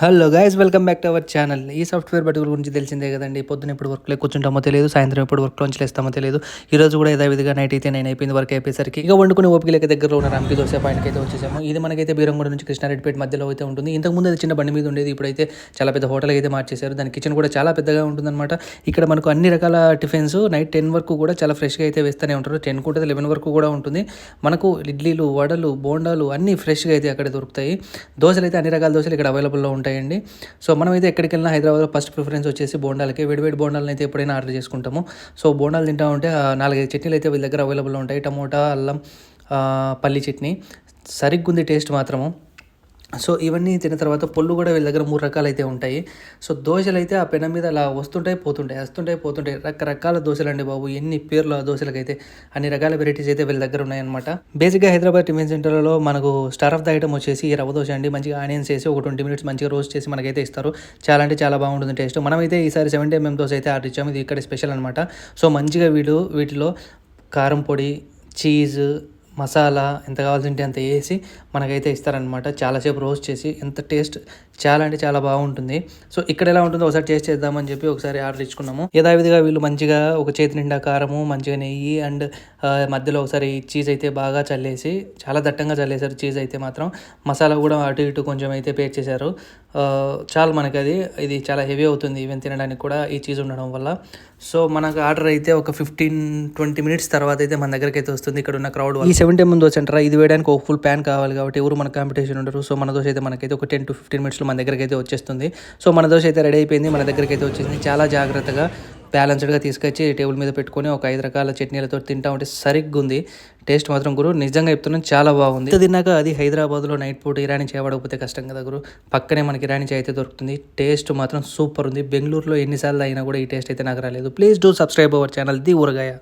Hello guys, welcome back to our channel. ఈ software బతుకుల గురించి తెలిసిందే కదండి. పొద్దున ఎప్పుడు వర్క్లో కూర్చుంటామో తెలియదు, సాయంత్రం ఎప్పుడు వర్క్లోంచి లేస్తామో తెలియదు. ఈ రోజు కూడా యథావిధిగా నైట్ అయితే 9 అయిపోయింది, వర్క్ అయిపోయేసరికి ఇక వండుకునే ఓపిక లేక దగ్గరలో ఉన్న రామ్కి దోశ పాయింట్కి అయితే వచ్చేసాము. ఇది మనకైతే బీరంగూడ నుంచి కృష్ణారెడ్డిపేట మధ్యలో అయితే ఉంటుంది. ఇంతకుముందు అది చిన్న బండి మీద ఉండేది, ఇప్పుడైతే చాలా పెద్ద హోటల్ అయితే మార్చేశారు. దాని కిచెన్ కూడా చాలా పెద్దగా ఉంటుందన్నమాట. ఇక్కడ మనకు అన్ని రకాల టిఫిన్స్ నైట్ 10 వరకు కూడా చాలా ఫ్రెష్గా అయితే వేస్తూనే ఉంటారు. 10 కూడా 11 వరకు కూడా ఉంటుంది. మనకు ఇడ్లీలు, వడలు, బోండాలు అన్నీ ఫ్రెష్గా అయితే అక్కడ దొరుకుతాయి. దోశలు అయితే అన్ని రకాల దోశలు ఇక్కడ అవైలబుల్లో ఉంటాయండి. సో మనమైతే ఎక్కడికి వెళ్ళినా హైదరాబాద్లో ఫస్ట్ ప్రిఫరెన్స్ వచ్చేసి బోండాలకి. వేడివేడి బోండాలను అయితే ఎప్పుడైనా ఆర్డర్ చేసుకుంటాము. సో బోండాలు తింటా ఉంటే 4-5 చట్నీలు అయితే వీళ్ళ దగ్గర అవైలబుల్లో ఉంటాయి. టమోటా, అల్లం, పల్లి చట్నీ సరిగ్గుంది టేస్ట్ మాత్రము. సో ఇవన్నీ తిన్న తర్వాత పొల్లు కూడా వీళ్ళ దగ్గర 3 రకాలు అయితే ఉంటాయి. సో దోశలు అయితే ఆ పెనం మీద అలా వస్తుంటాయి పోతుంటాయి. రకరకాల దోశలు అండి బాబు, ఎన్ని పేర్లు ఆ దోశలకైతే. అన్ని రకాల వెరైటీస్ అయితే వీళ్ళ దగ్గర ఉన్నాయన్నమాట. బేసిక్గా హైదరాబాద్ టిఫిన్ సెంటర్లో మనకు స్టార్ ఆఫ్ ద ఐటమ్ వచ్చేసి ఈ రవ్వ దోశ అండి. మంచిగా ఆనియన్స్ వేసి ఒక 20 మినిట్స్ మంచిగా రోస్ట్ చేసి మనకైతే ఇస్తారు. చాలా అంటే చాలా బాగుంటుంది టేస్ట్. మనమైతే ఈసారి 70 mm దోశ అయితే ఆర్డర్ ఇచ్చాము. ఇది ఇక్కడ స్పెషల్ అనమాట. సో మంచిగా వీటిలో కారం పొడి, చీజ్, మసాలా ఎంత కావాల్సింటే అంత వేసి మనకైతే ఇస్తారనమాట. చాలాసేపు రోస్ట్ చేసి ఎంత టేస్ట్ చాలా అంటే చాలా బాగుంటుంది. సో ఇక్కడ ఎలా ఉంటుందో ఒకసారి టేస్ట్ చేద్దామని చెప్పి ఒకసారి ఆర్డర్ ఇచ్చుకున్నాము. యథావిధిగా వీళ్ళు మంచిగా ఒక చేతి నిండా కారము, మంచిగా నెయ్యి అండ్ మధ్యలో ఒకసారి చీజ్ అయితే బాగా చల్లేసి, చాలా దట్టంగా చల్లేశారు చీజ్ అయితే మాత్రం. మసాలా కూడా అటు ఇటు కొంచెం అయితే పేర్ చేశారు. చాలా మనకి ఇది చాలా హెవీ అవుతుంది ఈవెన్ తినడానికి కూడా ఈ చీజ్ ఉండడం వల్ల. సో మనకు ఆర్డర్ అయితే ఒక 15-20 మినిట్స్ తర్వాత అయితే మన దగ్గరికి అయితే వస్తుంది. ఇక్కడ ఉన్న క్రౌడ్ ఈ 70 mm దోశ అంటారా, ఇది వేయడానికి ఒక ఫుల్ ప్యాన్ కావాలి కాబట్టి ఎవరు మన కాంపిటీషన్ ఉండరు. సో మన దోశ అయితే మనకైతే ఒక 10-15 మినిట్స్లో మన దగ్గరికి అయితే వచ్చేస్తుంది. సో మన దోశ అయితే రెడీ అయిపోయింది, మన దగ్గరికి అయితే వచ్చేసింది. చాలా జాగ్రత్తగా బ్యాలెన్స్డ్గా తీసుకొచ్చి టేబుల్ మీద పెట్టుకొని ఒక 5 రకాల చట్నీలతో తింటా ఉంటే సరిగ్గా ఉంది టేస్ట్ మాత్రం గురు. నిజంగా చెప్తున్నాను, చాలా బాగుంది. తిన్నాక అది హైదరాబాద్లో నైట్ పూట ఇరానీ చాయ్ పడకపోతే కష్టం కదా గురు. పక్కనే మనకి ఇరానీ చాయ్ అయితే దొరుకుతుంది. టేస్ట్ మాత్రం సూపర్ ఉంది. బెంగళూరులో ఎన్నిసార్లు అయినా కూడా ఈ టేస్ట్ అయితే నాకు రాలేదు. Please do subscribe our channel the ఊరగాయ.